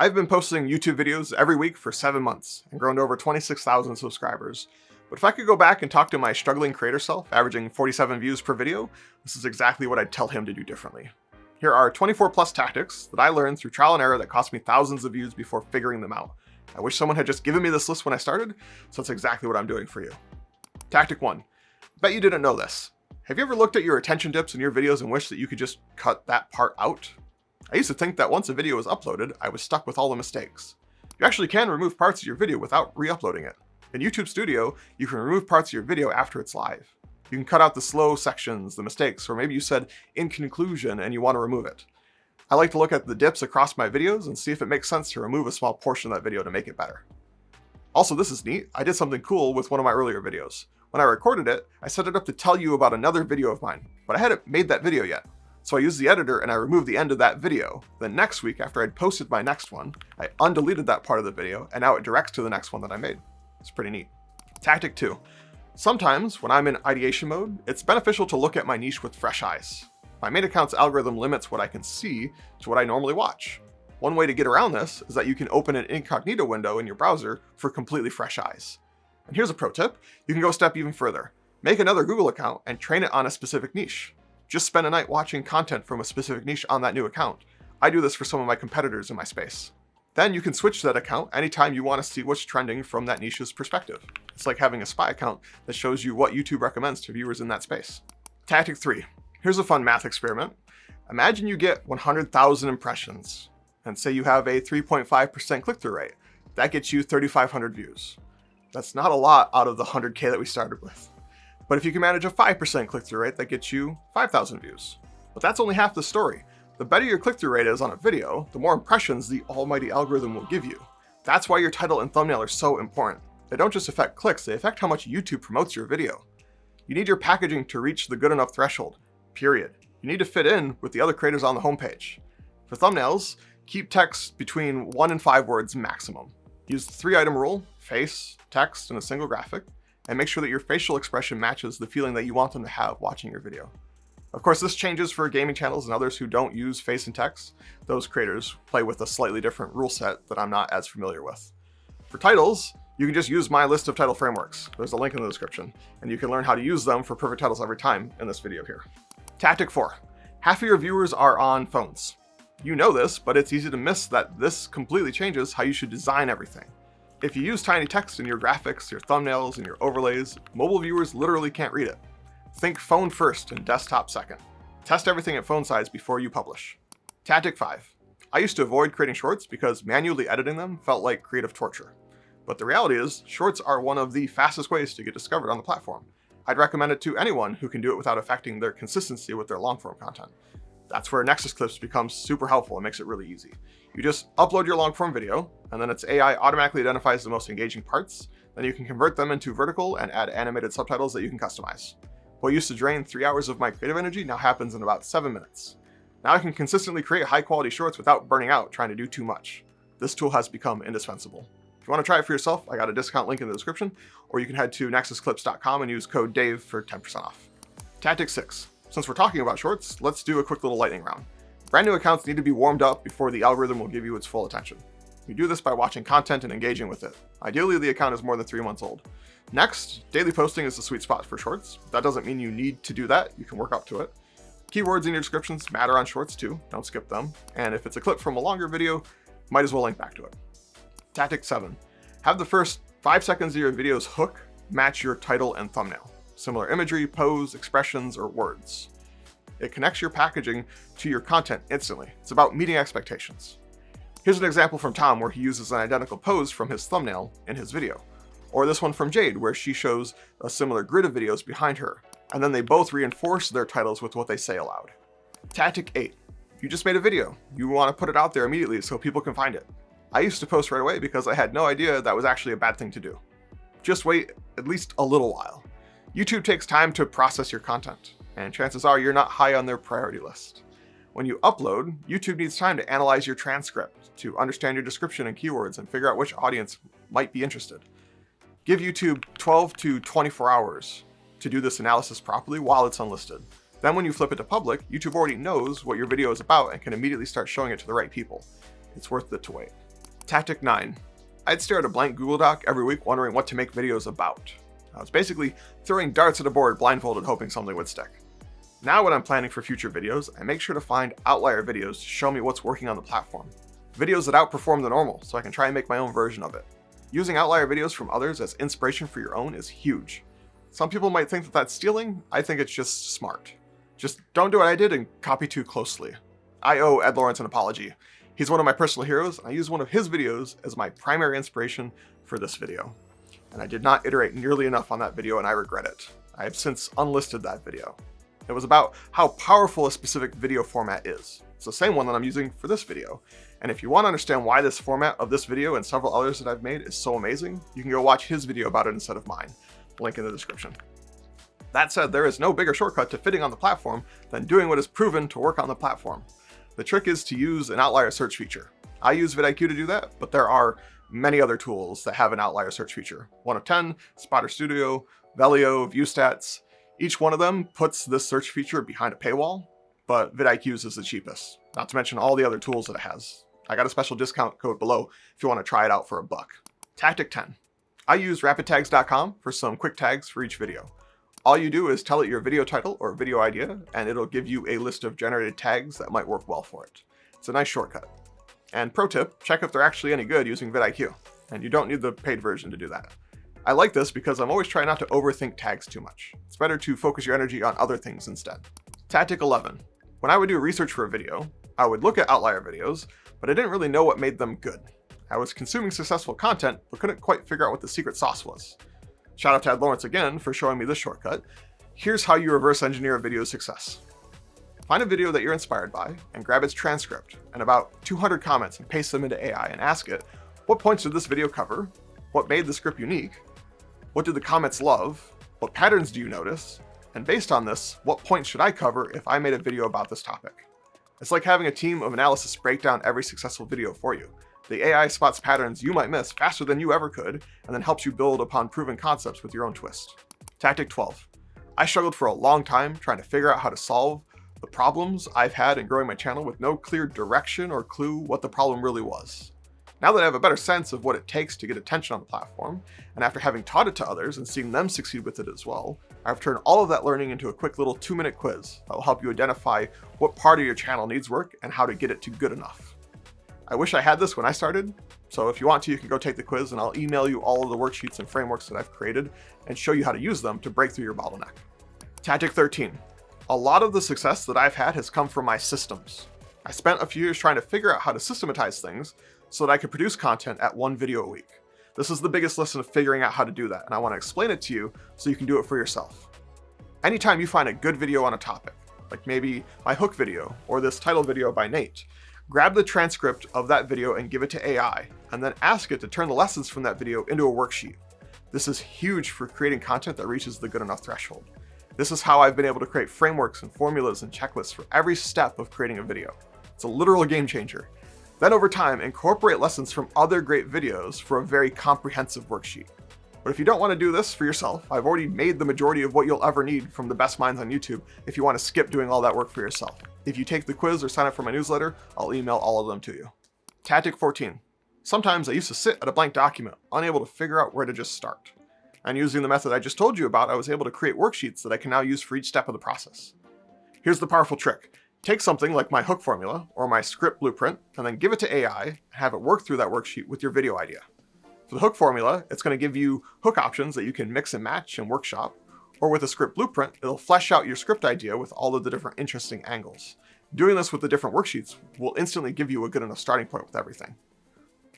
I've been posting YouTube videos every week for 7 months and grown to over 26,000 subscribers. But if I could go back and talk to my struggling creator self, averaging 47 views per video, this is exactly what I'd tell him to do differently. Here are 24 plus tactics that I learned through trial and error that cost me thousands of views before figuring them out. I wish someone had just given me this list when I started, so that's exactly what I'm doing for you. Tactic 1. Bet you didn't know this. Have you ever looked at your attention dips in your videos and wished that you could just cut that part out? I used to think that once a video was uploaded, I was stuck with all the mistakes. You actually can remove parts of your video without re-uploading it. In YouTube Studio, you can remove parts of your video after it's live. You can cut out the slow sections, the mistakes, or maybe you said in conclusion and you want to remove it. I like to look at the dips across my videos and see if it makes sense to remove a small portion of that video to make it better. Also, this is neat. I did something cool with one of my earlier videos. When I recorded it, I set it up to tell you about another video of mine, but I hadn't made that video yet. So I used the editor and I removed the end of that video. Then next week, after I'd posted my next one, I undeleted that part of the video and now it directs to the next one that I made. It's pretty neat. Tactic 2. Sometimes when I'm in ideation mode, it's beneficial to look at my niche with fresh eyes. My main account's algorithm limits what I can see to what I normally watch. One way to get around this is that you can open an Incognito window in your browser for completely fresh eyes. And here's a pro tip. You can go a step even further. Make another Google account and train it on a specific niche. Just spend a night watching content from a specific niche on that new account. I do this for some of my competitors in my space. Then you can switch to that account anytime you want to see what's trending from that niche's perspective. It's like having a spy account that shows you what YouTube recommends to viewers in that space. Tactic 3. Here's a fun math experiment. Imagine you get 100,000 impressions and say you have a 3.5% click-through rate. That gets you 3,500 views. That's not a lot out of the 100K that we started with. But if you can manage a 5% click-through rate, that gets you 5,000 views. But that's only half the story. The better your click-through rate is on a video, the more impressions the almighty algorithm will give you. That's why your title and thumbnail are so important. They don't just affect clicks, they affect how much YouTube promotes your video. You need your packaging to reach the good enough threshold, period. You need to fit in with the other creators on the homepage. For thumbnails, keep text between 1 and 5 words maximum. Use the 3-item rule, face, text, and a single graphic, and make sure that your facial expression matches the feeling that you want them to have watching your video. Of course, this changes for gaming channels and others who don't use face and text. Those creators play with a slightly different rule set that I'm not as familiar with. For titles, you can just use my list of title frameworks. There's a link in the description, and you can learn how to use them for perfect titles every time in this video here. Tactic 4. Half of your viewers are on phones. You know this, but it's easy to miss that this completely changes how you should design everything. If you use tiny text in your graphics, your thumbnails, and your overlays, mobile viewers literally can't read it. Think phone first and desktop second. Test everything at phone size before you publish. Tactic 5. I used to avoid creating shorts because manually editing them felt like creative torture. But the reality is, shorts are one of the fastest ways to get discovered on the platform. I'd recommend it to anyone who can do it without affecting their consistency with their long-form content. That's where Nexus Clips becomes super helpful and makes it really easy. You just upload your long-form video, and then its AI automatically identifies the most engaging parts. Then you can convert them into vertical and add animated subtitles that you can customize. What used to drain 3 hours of my creative energy now happens in about 7 minutes. Now I can consistently create high-quality shorts without burning out trying to do too much. This tool has become indispensable. If you want to try it for yourself, I got a discount link in the description, or you can head to nexusclips.com and use code DAVE for 10% off. Tactic 6. Since we're talking about shorts, let's do a quick little lightning round. Brand new accounts need to be warmed up before the algorithm will give you its full attention. You do this by watching content and engaging with it. Ideally, the account is more than 3 months old. Next, daily posting is the sweet spot for shorts. That doesn't mean you need to do that, you can work up to it. Keywords in your descriptions matter on shorts too, don't skip them. And if it's a clip from a longer video, might as well link back to it. Tactic 7. Have the first 5 seconds of your video's hook match your title and thumbnail. Similar imagery, pose, expressions, or words. It connects your packaging to your content instantly. It's about meeting expectations. Here's an example from Tom where he uses an identical pose from his thumbnail in his video. Or this one from Jade where she shows a similar grid of videos behind her, and then they both reinforce their titles with what they say aloud. Tactic 8. You just made a video. You want to put it out there immediately so people can find it. I used to post right away because I had no idea that was actually a bad thing to do. Just wait at least a little while. YouTube takes time to process your content, and chances are you're not high on their priority list. When you upload, YouTube needs time to analyze your transcript, to understand your description and keywords, and figure out which audience might be interested. Give YouTube 12 to 24 hours to do this analysis properly while it's unlisted. Then when you flip it to public, YouTube already knows what your video is about and can immediately start showing it to the right people. It's worth it to wait. Tactic 9. I'd stare at a blank Google Doc every week wondering what to make videos about. I was basically throwing darts at a board blindfolded hoping something would stick. Now when I'm planning for future videos, I make sure to find outlier videos to show me what's working on the platform. Videos that outperform the normal so I can try and make my own version of it. Using outlier videos from others as inspiration for your own is huge. Some people might think that that's stealing. I think it's just smart. Just don't do what I did and copy too closely. I owe Ed Lawrence an apology. He's one of my personal heroes, and I use one of his videos as my primary inspiration for this video. And I did not iterate nearly enough on that video, and I regret it. I have since unlisted that video. It was about how powerful a specific video format is. It's the same one that I'm using for this video. And if you want to understand why this format of this video and several others that I've made is so amazing, you can go watch his video about it instead of mine. Link in the description. That said, there is no bigger shortcut to fitting on the platform than doing what is proven to work on the platform. The trick is to use an outlier search feature. I use vidIQ to do that, but there are many other tools that have an outlier search feature. 1 of 10, Spotter Studio, Velio, ViewStats. Each one of them puts this search feature behind a paywall, but vidIQ's is the cheapest, not to mention all the other tools that it has. I got a special discount code below if you want to try it out for $1. Tactic 10. I use rapidtags.com for some quick tags for each video. All you do is tell it your video title or video idea, and it'll give you a list of generated tags that might work well for it. It's a nice shortcut. And pro tip, check if they're actually any good using vidIQ, and you don't need the paid version to do that. I like this because I'm always trying not to overthink tags too much. It's better to focus your energy on other things instead. Tactic 11. When I would do research for a video, I would look at outlier videos, but I didn't really know what made them good. I was consuming successful content, but couldn't quite figure out what the secret sauce was. Shout out to Ed Lawrence again for showing me this shortcut. Here's how you reverse engineer a video's success. Find a video that you're inspired by and grab its transcript and about 200 comments and paste them into AI and ask it, what points did this video cover? What made the script unique? What did the comments love? What patterns do you notice? And based on this, what points should I cover if I made a video about this topic? It's like having a team of analysts break down every successful video for you. The AI spots patterns you might miss faster than you ever could, and then helps you build upon proven concepts with your own twist. Tactic 12. I struggled for a long time trying to figure out how to solve the problems I've had in growing my channel with no clear direction or clue what the problem really was. Now that I have a better sense of what it takes to get attention on the platform, and after having taught it to others and seeing them succeed with it as well, I've turned all of that learning into a quick little 2-minute quiz that will help you identify what part of your channel needs work and how to get it to good enough. I wish I had this when I started, so if you want to, you can go take the quiz and I'll email you all of the worksheets and frameworks that I've created and show you how to use them to break through your bottleneck. Tactic 13. A lot of the success that I've had has come from my systems. I spent a few years trying to figure out how to systematize things so that I could produce content at 1 video a week. This is the biggest lesson of figuring out how to do that, and I want to explain it to you so you can do it for yourself. Anytime you find a good video on a topic, like maybe my hook video or this title video by Nate, grab the transcript of that video and give it to AI, and then ask it to turn the lessons from that video into a worksheet. This is huge for creating content that reaches the good enough threshold. This is how I've been able to create frameworks and formulas and checklists for every step of creating a video. It's a literal game changer. Then over time, incorporate lessons from other great videos for a very comprehensive worksheet. But if you don't want to do this for yourself, I've already made the majority of what you'll ever need from the best minds on YouTube if you want to skip doing all that work for yourself. If you take the quiz or sign up for my newsletter, I'll email all of them to you. Tactic 14. Sometimes I used to sit at a blank document, unable to figure out where to just start. And using the method I just told you about, I was able to create worksheets that I can now use for each step of the process. Here's the powerful trick. Take something like my hook formula or my script blueprint and then give it to AI and have it work through that worksheet with your video idea. For the hook formula, it's going to give you hook options that you can mix and match and workshop, or with a script blueprint, it'll flesh out your script idea with all of the different interesting angles. Doing this with the different worksheets will instantly give you a good enough starting point with everything.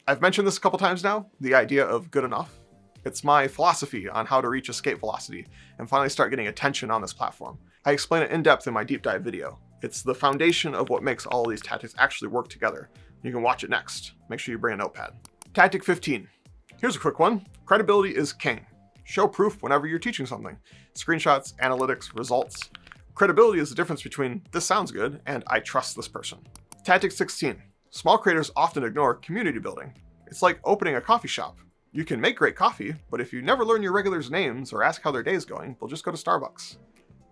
I've mentioned this a couple times now, the idea of good enough. It's my philosophy on how to reach escape velocity and finally start getting attention on this platform. I explain it in depth in my deep dive video. It's the foundation of what makes all of these tactics actually work together. You can watch it next. Make sure you bring a notepad. Tactic 15. Here's a quick one. Credibility is king. Show proof whenever you're teaching something. Screenshots, analytics, results. Credibility is the difference between this sounds good and I trust this person. Tactic 16. Small creators often ignore community building. It's like opening a coffee shop. You can make great coffee, but if you never learn your regulars' names or ask how their day's going, they'll just go to Starbucks.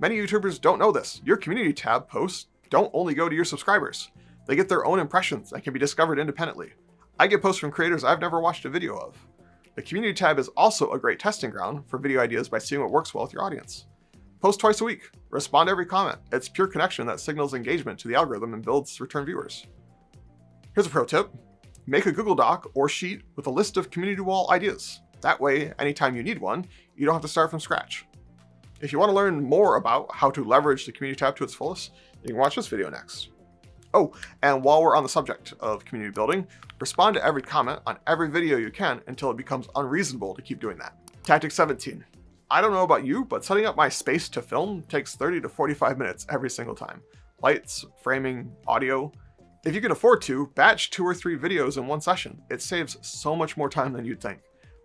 Many YouTubers don't know this. Your community tab posts don't only go to your subscribers. They get their own impressions that can be discovered independently. I get posts from creators I've never watched a video of. The community tab is also a great testing ground for video ideas by seeing what works well with your audience. Post twice a week. Respond to every comment. It's pure connection that signals engagement to the algorithm and builds return viewers. Here's a pro tip. Make a Google Doc or sheet with a list of community wall ideas. That way, anytime you need one, you don't have to start from scratch. If you want to learn more about how to leverage the community tab to its fullest, you can watch this video next. Oh, and while we're on the subject of community building, respond to every comment on every video you can until it becomes unreasonable to keep doing that. Tactic 17. I don't know about you, but setting up my space to film takes 30 to 45 minutes every single time. Lights, framing, audio. If you can afford to, batch 2 or 3 videos in one session. It saves so much more time than you'd think.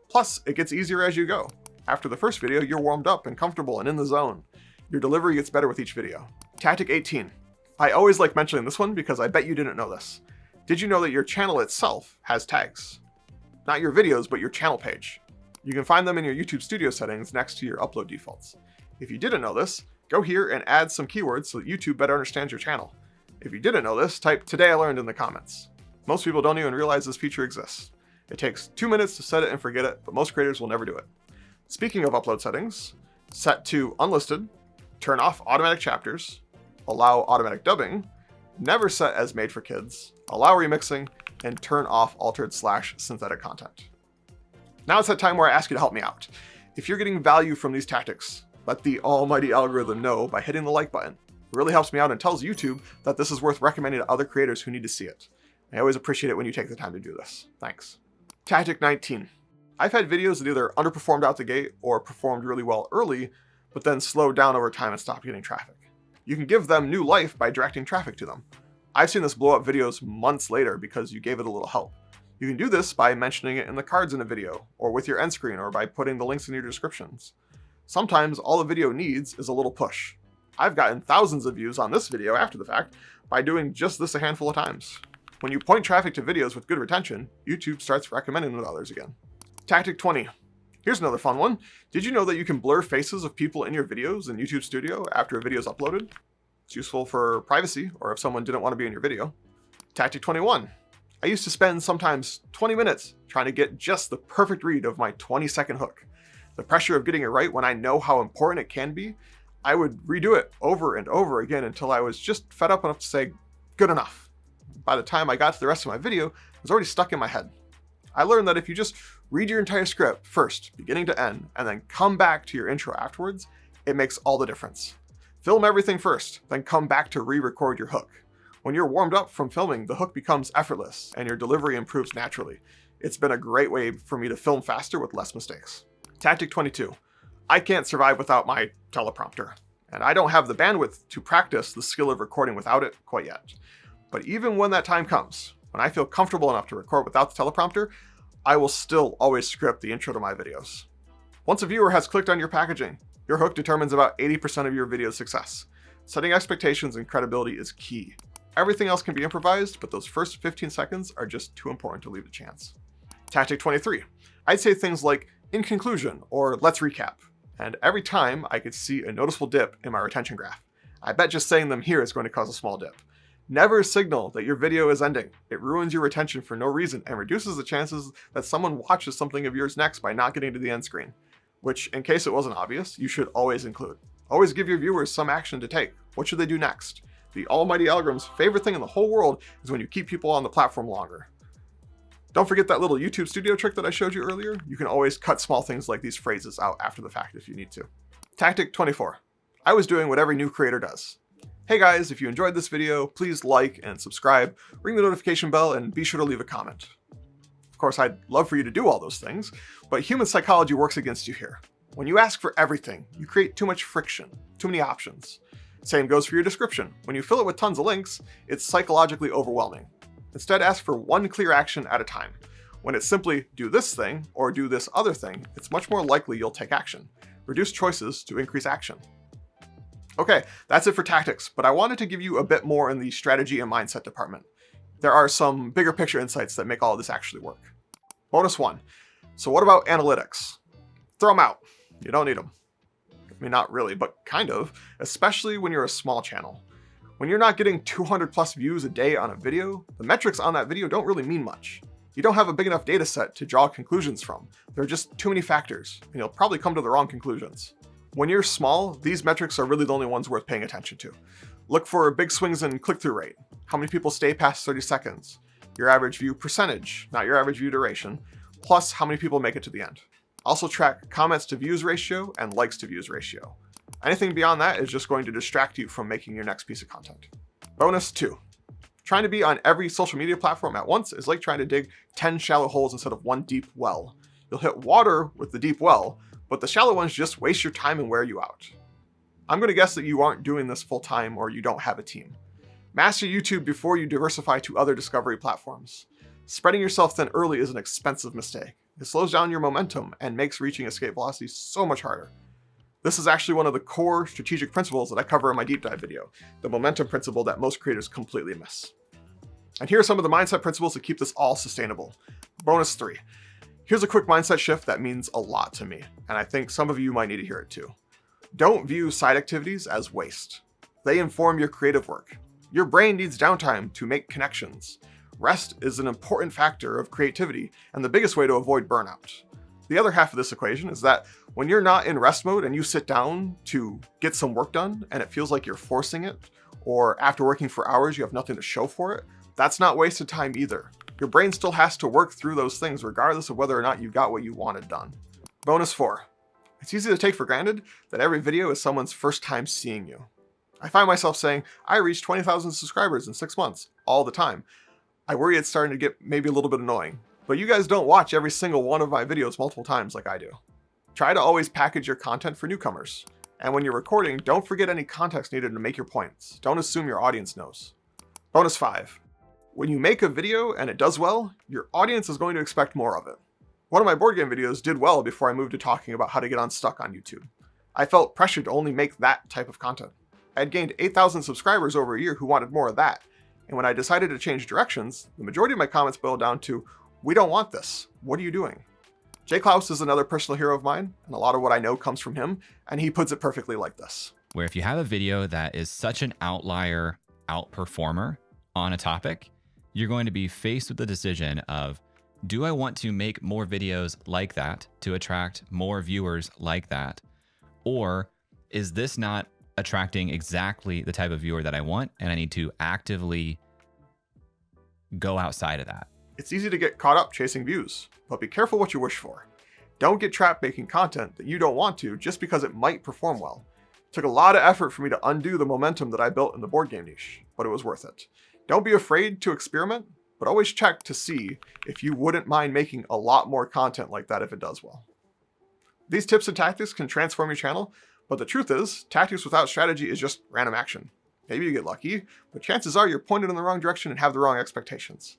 Plus, it gets easier as you go. After the first video, you're warmed up and comfortable and in the zone. Your delivery gets better with each video. Tactic 18. I always like mentioning this one because I bet you didn't know this. Did you know that your channel itself has tags? Not your videos, but your channel page. You can find them in your YouTube Studio settings next to your upload defaults. If you didn't know this, go here and add some keywords so that YouTube better understands your channel. If you didn't know this, type "Today I learned" in the comments. Most people don't even realize this feature exists. It takes 2 minutes to set it and forget it, but most creators will never do it. Speaking of upload settings, set to unlisted, turn off automatic chapters, allow automatic dubbing, never set as made for kids, allow remixing, and turn off altered/synthetic content. Now it's that time where I ask you to help me out. If you're getting value from these tactics, let the almighty algorithm know by hitting the like button. It really helps me out and tells YouTube that this is worth recommending to other creators who need to see it. I always appreciate it when you take the time to do this. Thanks. Tactic 19. I've had videos that either underperformed out the gate or performed really well early, but then slowed down over time and stopped getting traffic. You can give them new life by directing traffic to them. I've seen this blow up videos months later because you gave it a little help. You can do this by mentioning it in the cards in a video, or with your end screen, or by putting the links in your descriptions. Sometimes all the video needs is a little push. I've gotten thousands of views on this video after the fact by doing just this a handful of times. When you point traffic to videos with good retention, YouTube starts recommending them to others again. Tactic 20. Here's another fun one. Did you know that you can blur faces of people in your videos in YouTube Studio after a video is uploaded? It's useful for privacy, or if someone didn't want to be in your video. Tactic 21. I used to spend sometimes 20 minutes trying to get just the perfect read of my 20-second hook. The pressure of getting it right when I know how important it can be, I would redo it over and over again until I was just fed up enough to say, good enough. By the time I got to the rest of my video, it was already stuck in my head. I learned that if you just read your entire script first, beginning to end, and then come back to your intro afterwards, it makes all the difference. Film everything first, then come back to re-record your hook. When you're warmed up from filming, the hook becomes effortless and your delivery improves naturally. It's been a great way for me to film faster with less mistakes. Tactic 22. I can't survive without my teleprompter, and I don't have the bandwidth to practice the skill of recording without it quite yet. But even when that time comes, when I feel comfortable enough to record without the teleprompter, I will still always script the intro to my videos. Once a viewer has clicked on your packaging, your hook determines about 80% of your video's success. Setting expectations and credibility is key. Everything else can be improvised, but those first 15 seconds are just too important to leave to chance. Tactic 23. I'd say things like, in conclusion, or let's recap. And every time I could see a noticeable dip in my retention graph. I bet just saying them here is going to cause a small dip. Never signal that your video is ending. It ruins your retention for no reason and reduces the chances that someone watches something of yours next by not getting to the end screen. Which, in case it wasn't obvious, you should always include. Always give your viewers some action to take. What should they do next? The almighty algorithm's favorite thing in the whole world is when you keep people on the platform longer. Don't forget that little YouTube Studio trick that I showed you earlier. You can always cut small things like these phrases out after the fact if you need to. Tactic 24. I was doing what every new creator does. Hey guys, if you enjoyed this video, please like and subscribe, ring the notification bell, and be sure to leave a comment. Of course, I'd love for you to do all those things, but human psychology works against you here. When you ask for everything, you create too much friction, too many options. Same goes for your description. When you fill it with tons of links, it's psychologically overwhelming. Instead, ask for one clear action at a time. When it's simply do this thing or do this other thing, it's much more likely you'll take action. Reduce choices to increase action. Okay, that's it for tactics, but I wanted to give you a bit more in the strategy and mindset department. There are some bigger picture insights that make all of this actually work. Bonus 1. So what about analytics? Throw them out. You don't need them. I mean, not really, but kind of, especially when you're a small channel. When you're not getting 200 plus views a day on a video, the metrics on that video don't really mean much. You don't have a big enough data set to draw conclusions from. There are just too many factors, and you'll probably come to the wrong conclusions. When you're small, these metrics are really the only ones worth paying attention to. Look for big swings in click-through rate, how many people stay past 30 seconds, your average view percentage, not your average view duration, plus how many people make it to the end. Also track comments to views ratio and likes to views ratio. Anything beyond that is just going to distract you from making your next piece of content. Bonus 2. Trying to be on every social media platform at once is like trying to dig 10 shallow holes instead of one deep well. You'll hit water with the deep well, but the shallow ones just waste your time and wear you out. I'm going to guess that you aren't doing this full time or you don't have a team. Master YouTube before you diversify to other discovery platforms. Spreading yourself thin early is an expensive mistake. It slows down your momentum and makes reaching escape velocity so much harder. This is actually one of the core strategic principles that I cover in my deep dive video, the momentum principle that most creators completely miss. And here are some of the mindset principles to keep this all sustainable. Bonus 3. Here's a quick mindset shift that means a lot to me, and I think some of you might need to hear it too. Don't view side activities as waste. They inform your creative work. Your brain needs downtime to make connections. Rest is an important factor of creativity and the biggest way to avoid burnout. The other half of this equation is that when you're not in rest mode and you sit down to get some work done and it feels like you're forcing it, or after working for hours you have nothing to show for it, that's not wasted time either. Your brain still has to work through those things regardless of whether or not you got what you wanted done. Bonus 4. It's easy to take for granted that every video is someone's first time seeing you. I find myself saying, I reached 20,000 subscribers in 6 months, all the time. I worry it's starting to get maybe a little bit annoying. But you guys don't watch every single one of my videos multiple times like I do. Try to always package your content for newcomers. And when you're recording, don't forget any context needed to make your points. Don't assume your audience knows. Bonus 5. When you make a video and it does well, your audience is going to expect more of it. One of my board game videos did well before I moved to talking about how to get unstuck on YouTube. I felt pressured to only make that type of content. I had gained 8,000 subscribers over a year who wanted more of that. And when I decided to change directions, the majority of my comments boiled down to, we don't want this. What are you doing? Jay Klaus is another personal hero of mine, and a lot of what I know comes from him, and he puts it perfectly like this. Where if you have a video that is such an outlier outperformer on a topic, you're going to be faced with the decision of, do I want to make more videos like that to attract more viewers like that? Or is this not attracting exactly the type of viewer that I want, and I need to actively go outside of that? It's easy to get caught up chasing views, but be careful what you wish for. Don't get trapped making content that you don't want to just because it might perform well. It took a lot of effort for me to undo the momentum that I built in the board game niche, but it was worth it. Don't be afraid to experiment, but always check to see if you wouldn't mind making a lot more content like that if it does well. These tips and tactics can transform your channel, but the truth is, tactics without strategy is just random action. Maybe you get lucky, but chances are you're pointed in the wrong direction and have the wrong expectations.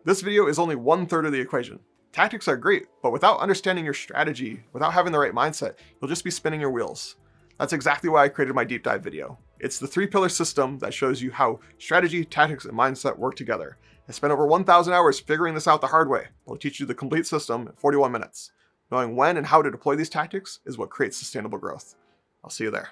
This video is only 1/3 of the equation. Tactics are great, but without understanding your strategy, without having the right mindset, you'll just be spinning your wheels. That's exactly why I created my deep dive video. It's the 3-pillar system that shows you how strategy, tactics, and mindset work together. I spent over 1,000 hours figuring this out the hard way. I'll teach you the complete system in 41 minutes. Knowing when and how to deploy these tactics is what creates sustainable growth. I'll see you there.